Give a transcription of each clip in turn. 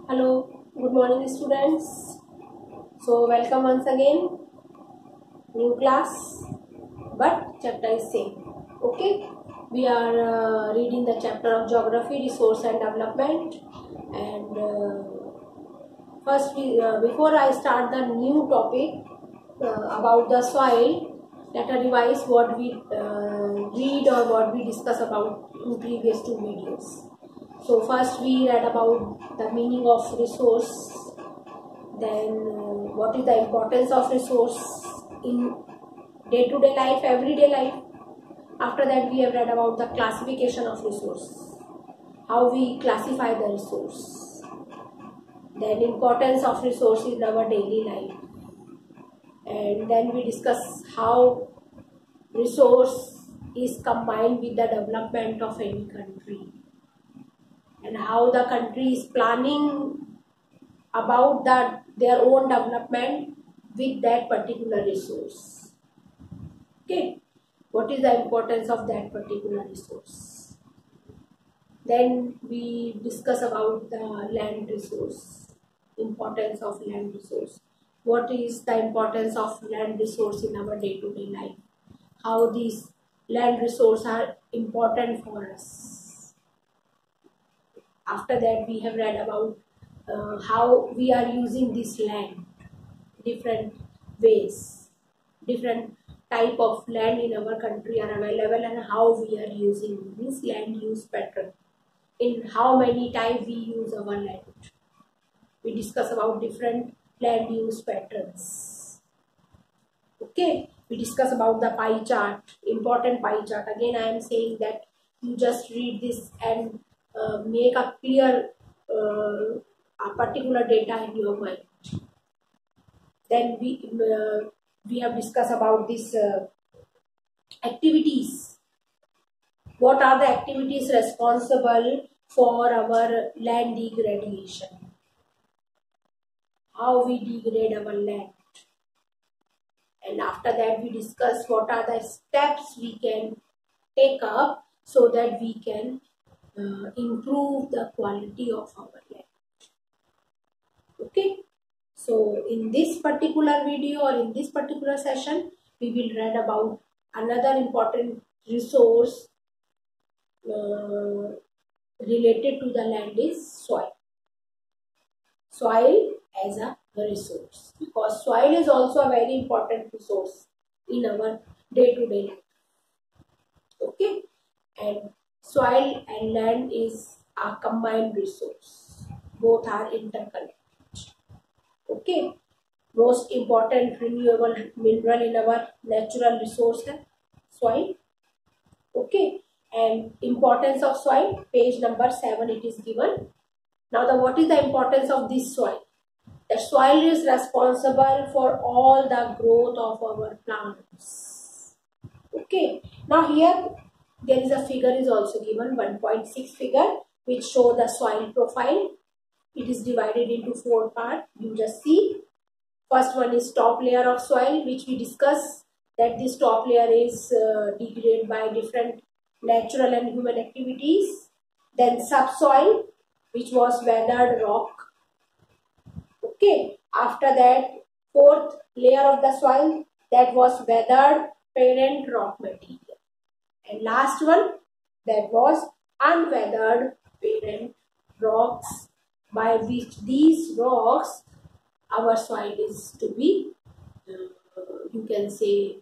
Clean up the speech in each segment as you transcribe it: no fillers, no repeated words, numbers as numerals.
Hello, good morning students. So welcome once again, new class, but chapter is same. Okay, we are reading the chapter of geography, resource and development. And first, before I start the new topic about the soil, let us revise what we read or what we discuss about in previous two videos. So first we read about the meaning of resource, then what is the importance of resource in day-to-day life, everyday life. After that we have read about the classification of resource, how we classify the resource, then importance of resource in our daily life, and then we discuss how resource is combined with the development of any country, and how the country is planning about their own development with that particular resource. Okay, what is the importance of that particular resource? Then we discuss about the land resource, importance of land resource. What is the importance of land resource in our day-to-day life? How these land resources are important for us. After that we have read about how we are using this land, different ways, different type of land in our country are available, and how we are using this land use pattern, in how many times we use our land. We discuss about different land use patterns. Okay, we discuss about the pie chart, important pie chart. Again I am saying that you just read this and make a clear a particular data in your mind. Then we have discussed about these activities. What are the activities responsible for our land degradation? How we degrade our land. And after that we discuss what are the steps we can take up so that we can improve the quality of our land. Okay. So in this particular video or in this particular session, we will read about another important resource related to the land is soil. Soil as a resource, because soil is also a very important resource in our day-to-day life. Okay, and soil and land is a combined resource. Both are interconnected. Okay, most important renewable mineral in our natural resource है soil. Okay, and importance of soil, page number 7 it is given. Now what is the importance of this soil? The soil is responsible for all the growth of our plants. Okay, now here there is a figure is also given, 1.6 figure, which show the soil profile. It is divided into 4 parts. You just see. First one is top layer of soil, which we discuss that this top layer is degraded by different natural and human activities. Then subsoil, which was weathered rock. Okay. After that, fourth layer of the soil, that was weathered parent rock material. And last one, that was unweathered parent rocks, by which these rocks our soil is to be you can say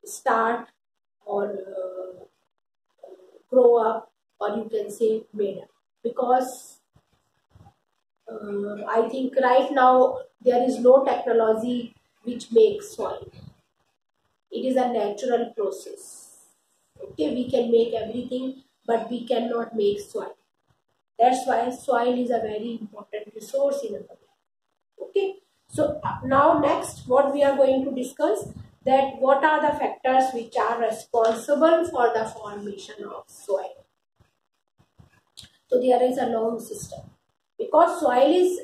start or grow up, or you can say made up, because I think right now there is no technology which makes soil. It is a natural process. Okay, we can make everything, but we cannot make soil. That's why soil is a very important resource in our life. Okay, so now next what we are going to discuss, that what are the factors which are responsible for the formation of soil. So there is a long system, because soil is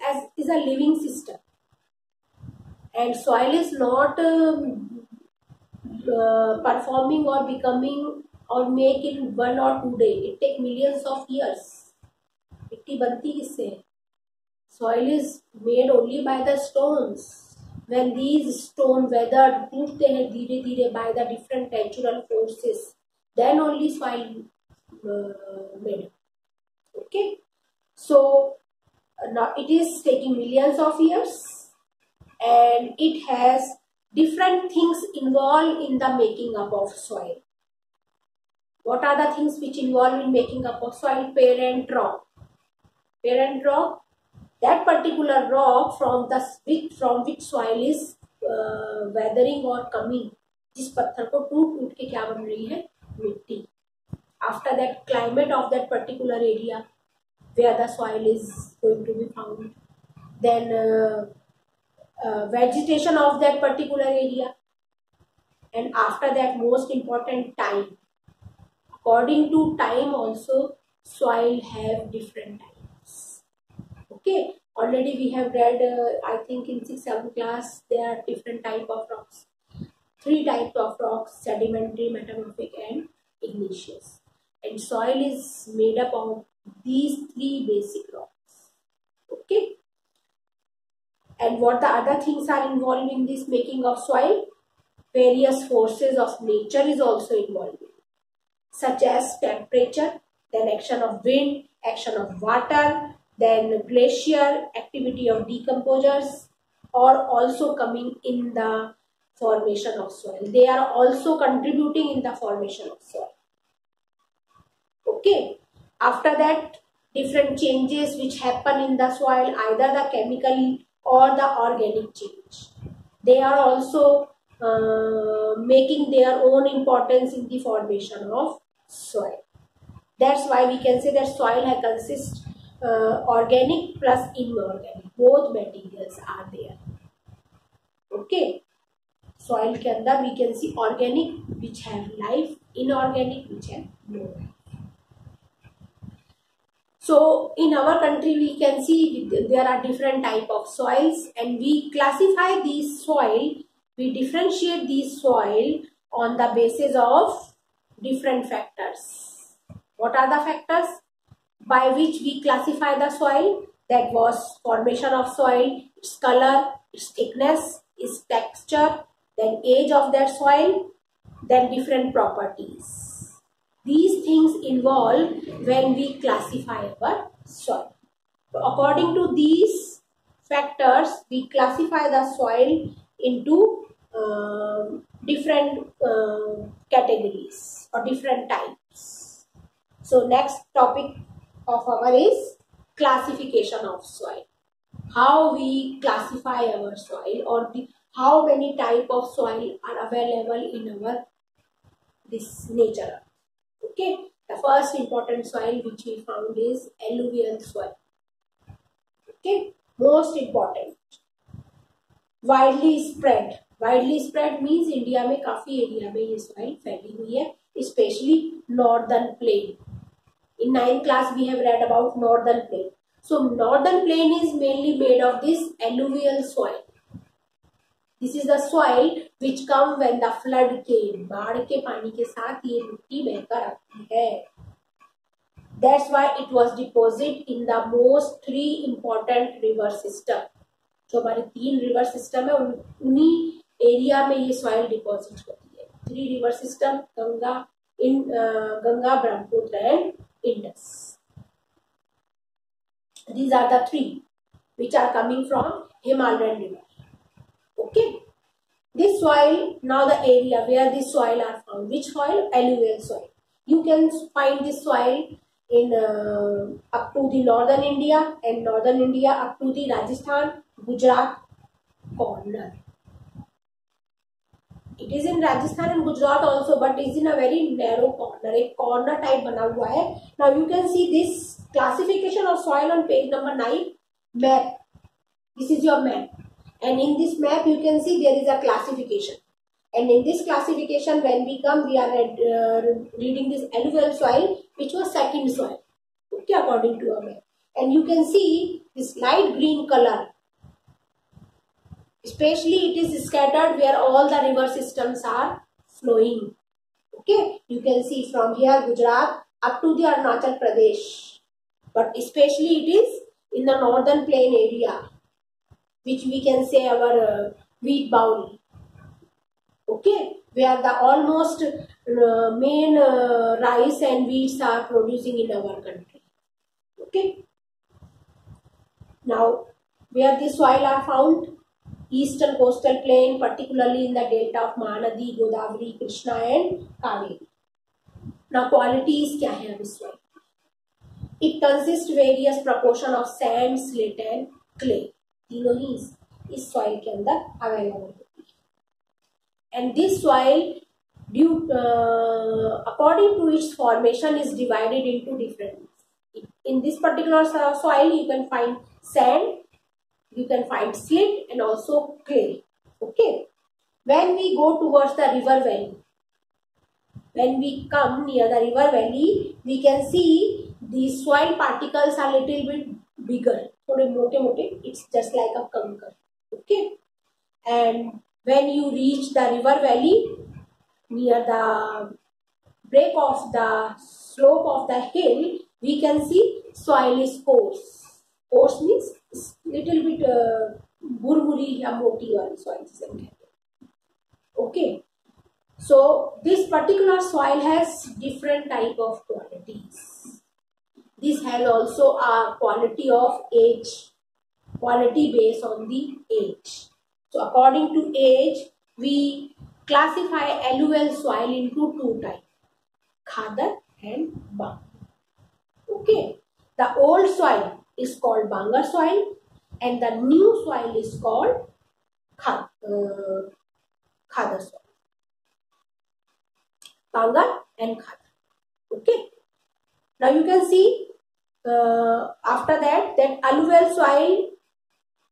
a living system, and soil is not performing or becoming or make in 1 or 2 days. It takes millions of years. मिट्टी बनती किससे है? soil is made only by the stones. When these stone weathered टूटते हैं धीरे धीरे by the different natural forces, then only soil made. Okay, so now it is taking millions of years, and it has different things involved in the making up of soil. What are the things which involve in making up of soil? Parent rock. Parent rock, that particular rock from which soil is weathering or coming, जिस पत्थर को टूट टूट के क्या बन रही है? मिट्टी. After that, climate of that particular area where the soil is going to be found. Then vegetation of that particular area. And after that, most important, time. According to time also, soil have different types. Okay, already we have read, I think in 6th, 7th class, there are different type of rocks. 3 types of rocks: sedimentary, metamorphic, and igneous. And soil is made up of these 3 basic rocks. Okay. And what the other things are involved in this making of soil? Various forces of nature is also involved, such as temperature, then action of wind, action of water, then glacier, activity of decomposers, are also coming in the formation of soil. They are also contributing in the formation of soil. Okay. After that, different changes which happen in the soil, either the chemical or the organic change, they are also making their own importance in the formation of soil. That's why we can say that soil consists organic plus inorganic, both materials are there. Okay, soil के अंदर we can see organic which have life, inorganic which have no life. So in our country we can see there are different type of soils, and we classify these soil, we differentiate these soil on the basis of different factors. What are the factors by which we classify the soil? That was formation of soil, its color, its thickness, its texture, then age of that soil, then different properties. These things involve when we classify our soil. So according to these factors, we classify the soil into different categories or different types. So next topic of our is classification of soil. How we classify our soil, or how many type of soil are available in our this nature. Okay, the first important soil which we found is alluvial soil. Okay, most important. Widely spread. Widely spread means India में काफी area में ये soil फैली हुई है, especially northern plain. In 9th class we have read about northern plain. So northern plain is mainly made of this alluvial soil. This is the soil which come when the flood came. बाढ़ के पानी के साथ ये मिट्टी बहकर आती है. That's why it was deposited in the most 3 important river system. जो हमारे 3 river system है, उन्हीं एरिया में ये soil deposit होती है. 3 river system, Ganga, Brahmaputra and Indus. These are the 3 which are coming from Himalayan river. Okay, this soil, now the area where this soil are found, which soil? Alluvial soil. You can find this soil in up to the northern India, and northern India up to the Rajasthan, Gujarat corner. It is in Rajasthan and Gujarat also, but it is in a very narrow corner. एक corner type बना हुआ है. Now you can see this classification of soil on page number 9. Map. This is your map. And in this map you can see there is a classification, and in this classification when we come, we are reading this alluvial soil, which was second soil, okay, according to our map. And you can see this light green color, especially it is scattered where all the river systems are flowing. Okay, you can see from here Gujarat up to the Arunachal Pradesh, but especially it is in the northern plain area, which we can say our wheat bowl. Okay, where the almost main rice and wheats are producing in our country. Okay. Now, where the soil are found, eastern coastal plain, particularly in the delta of Mahanadi, Godavari, Krishna and Kaveri. Now, qualities क्या है इस soil? It consists various proportion of sand, slate and clay. तीनों ही इस soil के अंदर available होती है. And this soil, according to its formation, is divided into different. In this particular soil, you can find sand, you can find slate and also clay. Okay. When we go towards the river valley, when we come near the river valley, we can see the soil particles are little bit bigger. थोड़े मोटे मोटे. It's just like a conker. Okay. And when you reach the river valley, near the break of the slope of the hill, we can see soil is coarse. Coarse means little bit burburi या मोटी वाली soil जिसे हम कहते हैं. Okay. So this particular soil has different type of qualities. This has also a quality of age, quality based on the age. So according to age, we classify alluvial soil into two types, Khadar and Bang. Okay. The old soil is called Bangar soil and the new soil is called Khadar soil. Bangar and Khadar. Okay. Now you can see after that alluvial soil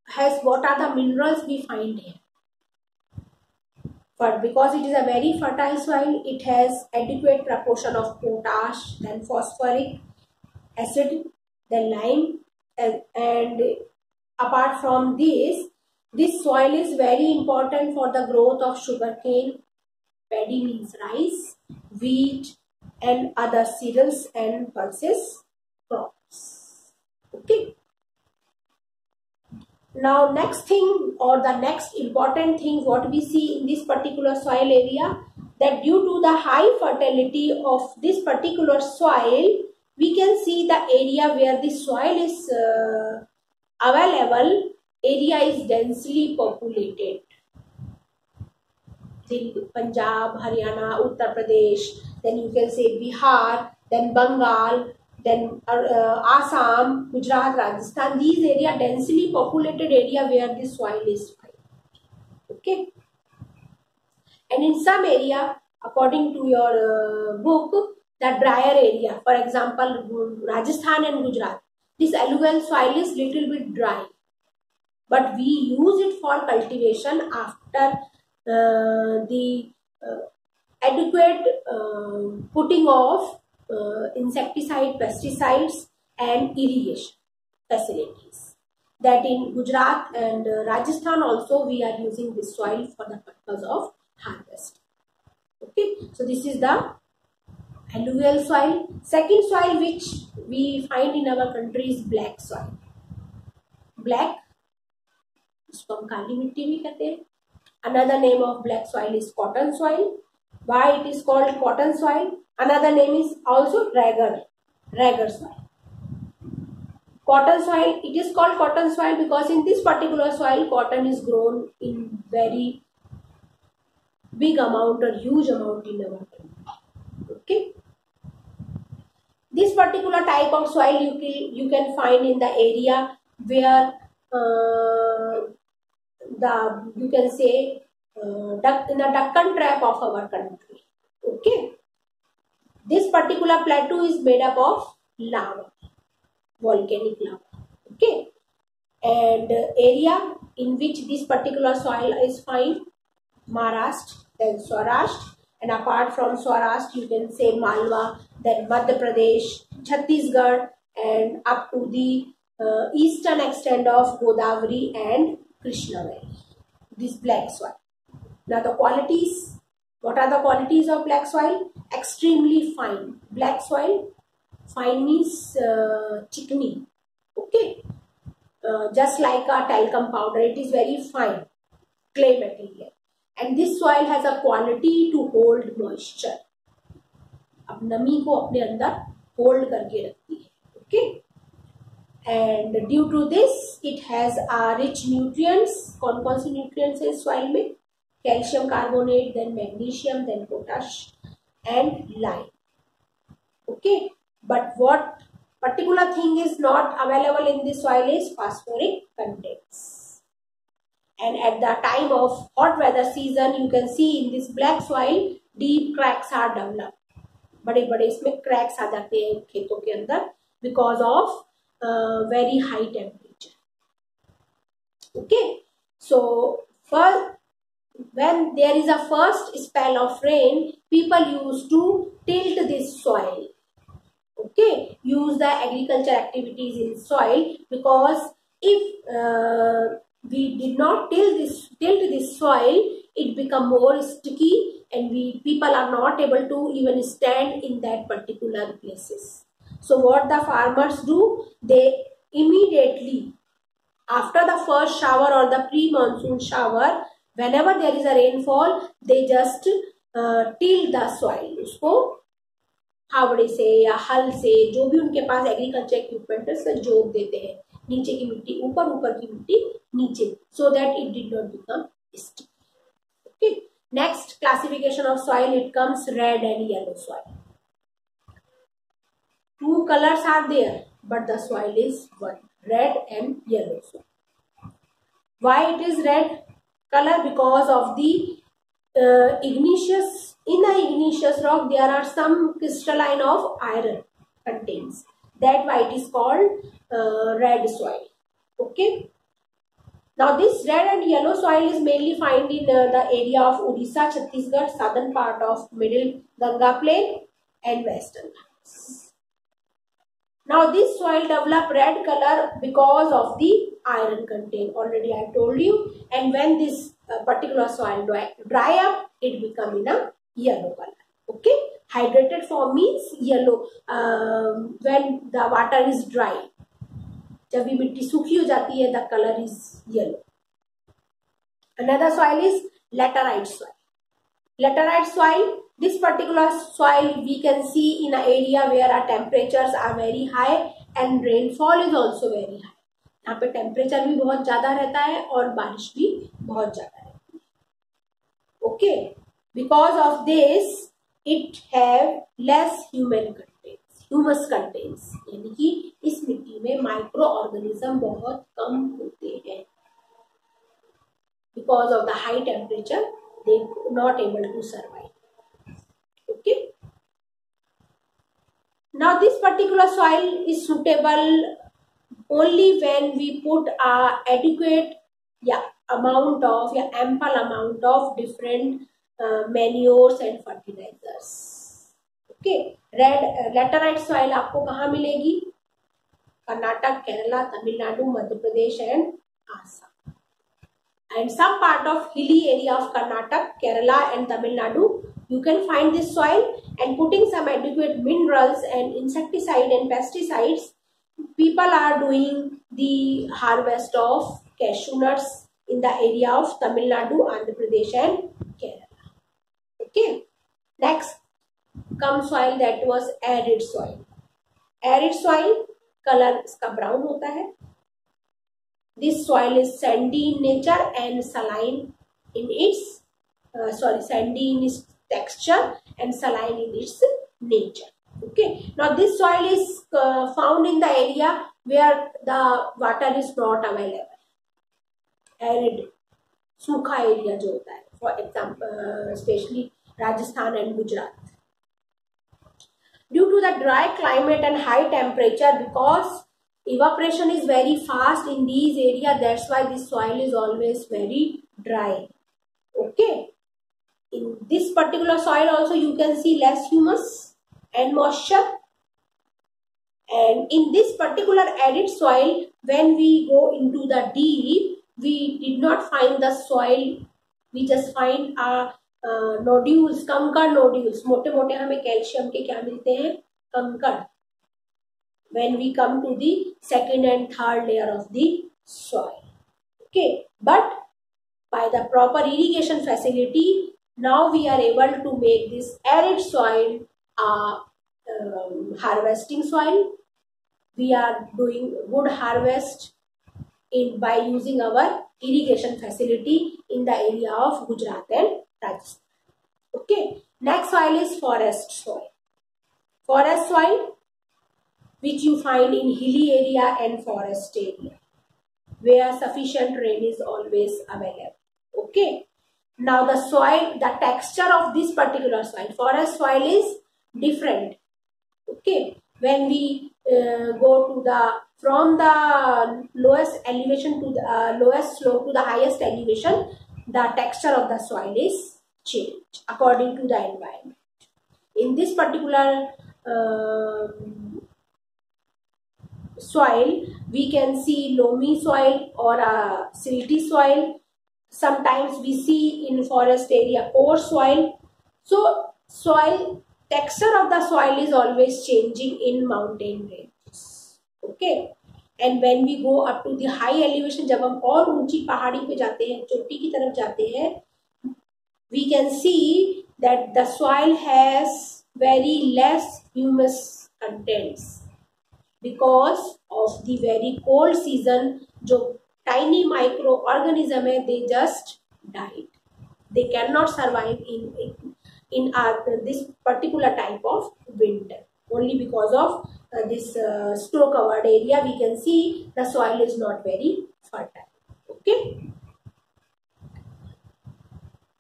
has what are the minerals we find here. But because it is a very fertile soil, it has adequate proportion of potash, then phosphoric acid, then lime, and apart from this soil is very important for the growth of sugarcane, paddy means rice, wheat and other cereals and pulses crops. Okay. Now next thing or the next important thing what we see in this particular soil area, that due to the high fertility of this particular soil, we can see the area where the soil is available, area is densely populated. Punjab, Haryana, Uttar Pradesh, then you can say Bihar, then Bengal, then Assam, Gujarat, Rajasthan. These area densely populated area where the soil is found. Okay. And in some area, according to your book, the drier area, for example, Rajasthan and Gujarat, this alluvial soil is little bit dry, but we use it for cultivation after the adequate putting of insecticide, pesticides and irrigation facilities. That in Gujarat and Rajasthan also we are using this soil for the purpose of harvest. Okay, so this is the alluvial soil. Second soil which we find in our country is black soil. Black, इसको हम काली मिट्टी भी कहते हैं. Another name of black soil is cotton soil. Why it is called cotton soil? Another name is also raggar soil. Cotton soil, it is called cotton soil because in this particular soil cotton is grown in very big amount or huge amount in our country. Okay. This particular type of soil you can find in the area where you can say in the Deccan Trap of our country. Okay. This particular plateau is made up of lava, volcanic lava. Okay. And area in which this particular soil is found, Maharashtra, then Saurashtra, and apart from Saurashtra you can say Malwa, then Madhya Pradesh, Chhattisgarh, and up to the eastern extent of Godavari and Krishna Valley. This black soil. Now the qualities, what are the qualities of black soil? Extremely fine. Black soil, fine means chickeny. Okay. just like a talcum powder. It is very fine clay material, and this soil has a quality to hold moisture. अब नमी को अपने अंदर hold करके रखती है. Okay, and due to this it has a rich nutrients. कौन कौन सी न्यूट्रिएंट्स है सॉइल में? Calcium carbonate, then magnesium, then potash and lime. Okay, but what particular thing is not available in the soil is phosphoric contents. And at the time of hot weather season, you can see in this black soil deep cracks are developed. बड़े बड़े इसमें cracks आ जाते हैं खेतों के अंदर because of very high temperature. Okay, so when there is a first spell of rain, people used to tilt this soil. Okay, use the agriculture activities in soil, because if we did not tilt this soil, it become more sticky, and people are not able to even stand in that particular places. So what the farmers do, they immediately after the first shower or the pre-monsoon shower, whenever there is a rainfall, they just till the soil. उसको फावड़े से या हल से, जो भी उनके पास agriculture equipment है, उससे जोत देते हैं नीचे की मिट्टी ऊपर, ऊपर की मिट्टी नीचे, so that it did not become sticky. Okay, next classification of soil, it comes red and yellow soil. Two colors are there, but the soil is one, red and yellow soil. Why it is red color? Because of the igneous. In the igneous rock, there are some crystalline of iron contains. That why it is called red soil. Okay. Now this red and yellow soil is mainly found in the area of Odisha, Chhattisgarh, southern part of middle Ganga plain and western Ghats. Now this soil develop red color because of the iron content. Already I told you. And when this particular soil dry up, it become in a yellow color. Okay, hydrated form means yellow. When the water is dry, जब भी मिट्टी सूखी हो जाती है, the color is yellow. Another soil is laterite soil. Laterite soil, this particular soil we can see in an area where our temperatures are very high and rainfall is also very high. यहाँ पे temperature भी बहुत ज्यादा रहता है और बारिश भी बहुत ज्यादा रहती है. Okay, because of this it have less humus contents, यानी कि इस मिट्टी में माइक्रो ऑर्गेनिज्म बहुत कम होते हैं. Because of the high temperature they not able to survive. Okay, now this particular soil is suitable only when we put a adequate ample amount of different manures and fertilizers. Okay, laterite soil आपको कहाँ मिलेगी? Karnataka, Kerala, Tamil Nadu, Madhya Pradesh and Assam. And some part of hilly area of Karnataka, Kerala and Tamil Nadu, you can find this soil, and putting some adequate minerals and insecticide and pesticides, people are doing the harvest of cashew nuts in the area of Tamil Nadu, Andhra Pradesh and Kerala. Okay, next comes soil that was arid soil. Arid soil color इसका brown होता है. This soil is sandy in nature and saline in its sandy in its texture and saline in its nature. Okay, now this soil is found in the area where the water is not available. Arid, सूखा area जो होता है, for example especially Rajasthan and Gujarat. Due to the dry climate and high temperature, because evaporation is very fast in these areas, that's why this soil is always very dry. Okay, in this particular soil also you can see less humus and moisture. And in this particular arid soil, when we go into the deep, we did not find the soil, we just find nodules, कंकड़ nodules. मोटे मोटे हमें calcium के क्या मिलते हैं? कंकड़. When we come to the second and third layer of the soil. Okay, but by the proper irrigation facility, now we are able to make this arid soil a harvesting soil. We are doing good harvest by using our irrigation facility in the area of Gujarat and Rajasthan. Okay, next soil is forest soil. Forest soil, which you find in hilly area and forest area, where sufficient rain is always available. Okay, now the soil, the texture of this particular soil, forest soil, is different. Okay, when we go to the from the lowest elevation to the lowest slope to the highest elevation, the texture of the soil is changed according to the environment. In this particular soil, we can see loamy soil or a silty soil. Sometimes we see in forest area poor soil. So soil, texture of the soil is always changing in mountain ranges. Okay, and when we go up to the high elevation, जब हम और ऊंची पहाड़ी पे जाते हैं, चोटी की तरफ जाते हैं, we can see that the soil has very less humus contents because of the very cold season. जो tiny microorganism है, they just died. They cannot survive in this particular type of winter. Only because of this snow covered area, we can see the soil is not very fertile. Okay.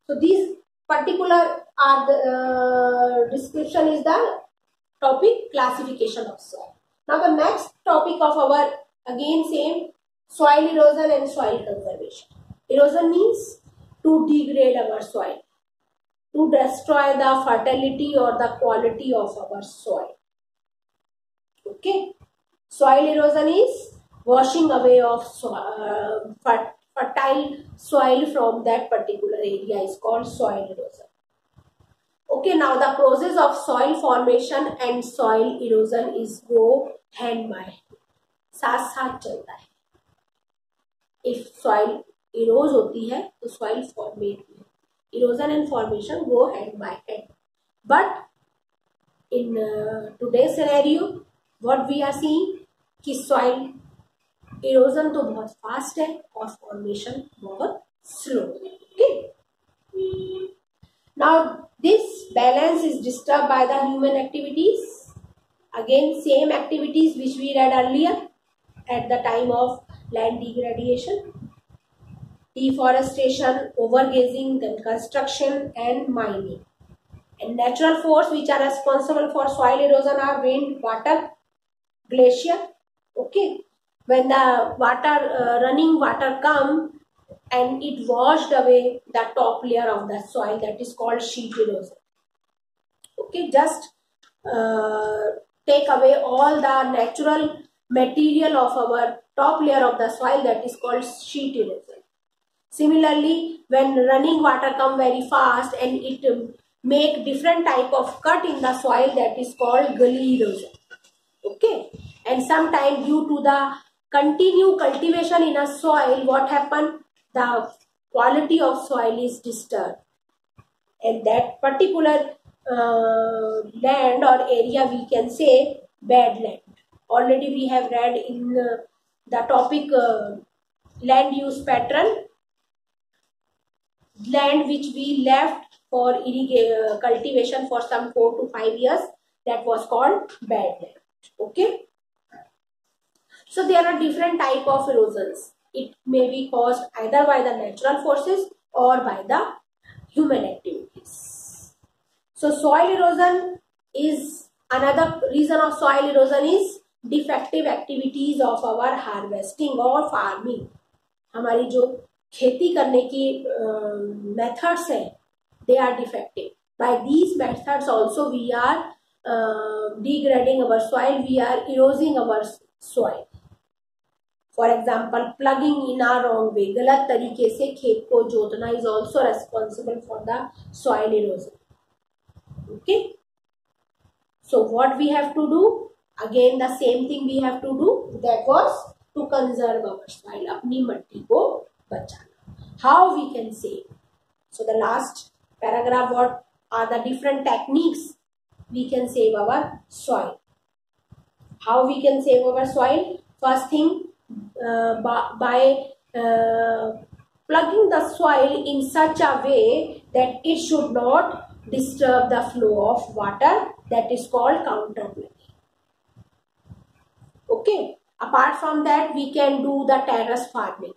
So these particular are the description is the topic classification of soil. Now the next topic of our, again same, soil erosion and soil conservation. Erosion means to degrade our soil, to destroy the fertility or the quality of our soil. Okay, soil erosion is washing away of fertile soil from that particular area is called soil erosion. Okay, now the process of soil formation and soil erosion is go hand by hand, साथ साथ चलता है. If soil erodes होती है तो soil formate भी, erosion and formation go hand by hand. But in today's scenario, what we are seeing कि soil erosion तो बहुत fast है और formation बहुत slow. Okay. Now this balance is disturbed by the human activities. Again, same activities which we read earlier at the time of land degradation, deforestation, overgrazing, then construction and mining. And natural force which are responsible for soil erosion are wind, water, glacier. Okay, when the water running water come and it washed away the top layer of the soil, that is called sheet erosion. Okay, just take away all the natural material of our top layer of the soil, that is called sheet erosion. Similarly, when running water come very fast and it make different type of cut in the soil, that is called gully erosion. Okay, and sometimes due to the continued cultivation in a soil, what happen? The quality of soil is disturbed, and that particular land or area we can say bad land. Already we have read in the topic land use pattern, land which we left for cultivation for some 4 to 5 years, that was called bad land. Okay, so there are different type of erosions. It may be caused either by the natural forces or by the human activities. So soil erosion is another reason of soil erosion is defective activities of our harvesting or farming. हमारी जो खेती करने की methods है, they are defective. By these methods also we are degrading our soil, we are eroding our soil. For example, plugging in a wrong way, गलत तरीके से खेत को जोतना is also responsible for the soil erosion. Okay. So what we have to do? Again the same thing we have to do. That was to conserve our soil, अपनी मट्टी को बचाना. How we can save? So the last paragraph, what are the different techniques we can save our soil? How we can save our soil? First thing, by plugging the soil in such a way that it should not disturb the flow of water. That is called counter plugging. Okay. Apart from that, we can do the terrace farming.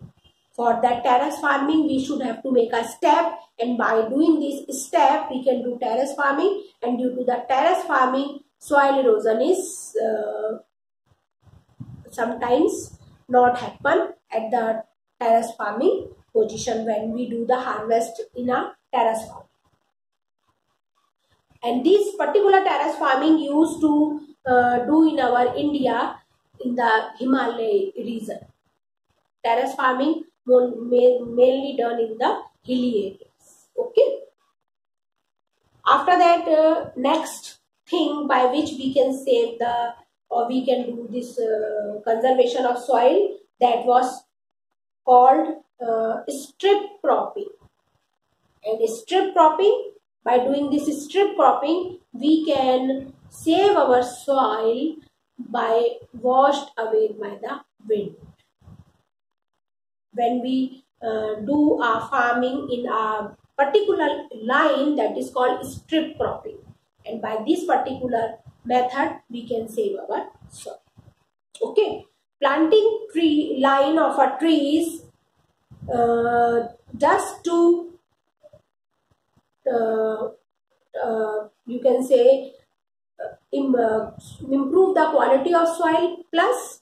For that terrace farming, we should have to make a step, and by doing this step, we can do terrace farming. And due to the terrace farming, soil erosion is sometimes not happen at the terrace farming position when we do the harvest in a terrace farm. And this particular terrace farming used to do in our India in the Himalaya region. Terrace farming mainly done in the hilly areas. Okay. After that, next thing by which we can save the, or we can do this conservation of soil, that was called strip cropping. And strip cropping, by doing this strip cropping, we can save our soil by washed away by the wind. When we do our farming in a particular line, that is called strip cropping, and by this particular method we can save our soil. Okay, planting tree line of a trees just to you can say improve the quality of soil, plus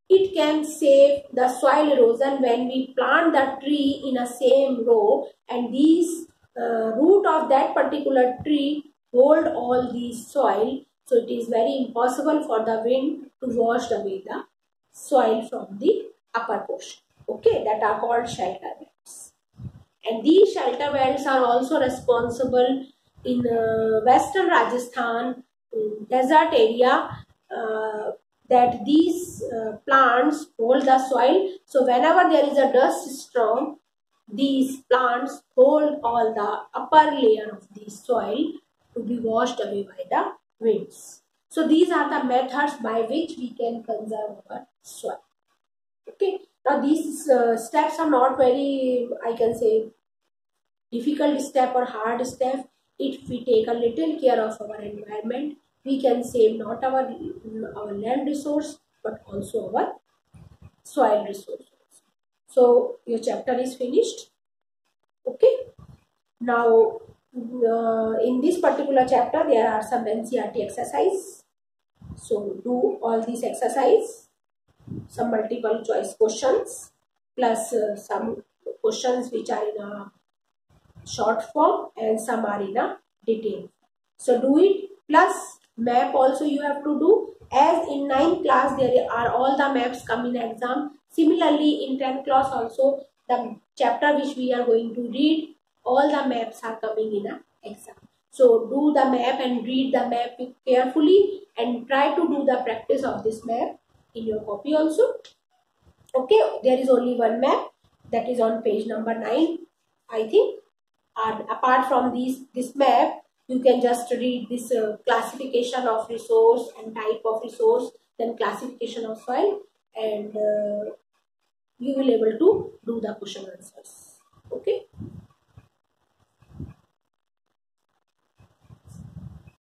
it can save the soil erosion when we plant the tree in a same row, and these root of that particular tree hold all the soil, so it is very impossible for the wind to wash away the soil from the upper portion. Okay, that are called shelter belts. And these shelter belts are also responsible in western Rajasthan desert area, that these plants hold the soil. So whenever there is a dust storm, these plants hold all the upper layer of the soil to be washed away by the winds. So these are the methods by which we can conserve our soil. Okay. Now these steps are not very, I can say, difficult step or hard step. If we take a little care of our environment, we can save not our land resource but also our soil resource. So your chapter is finished. Okay. Now in this particular chapter there are some NCERT exercise. So do all these exercise, some multiple choice questions, plus some questions which are in a short form and some are in a detail. So do it, plus map also you have to do, as in 9th class there are all the maps come in exam. Similarly in 10th class also, the chapter which we are going to read, all the maps are coming in a exam. So do the map and read the map carefully and try to do the practice of this map in your copy also. Okay, there is only one map, that is on page number 9, I think. And apart from this map, you can just read this classification of resource and type of resource, then classification of soil, and you will able to do the question answers.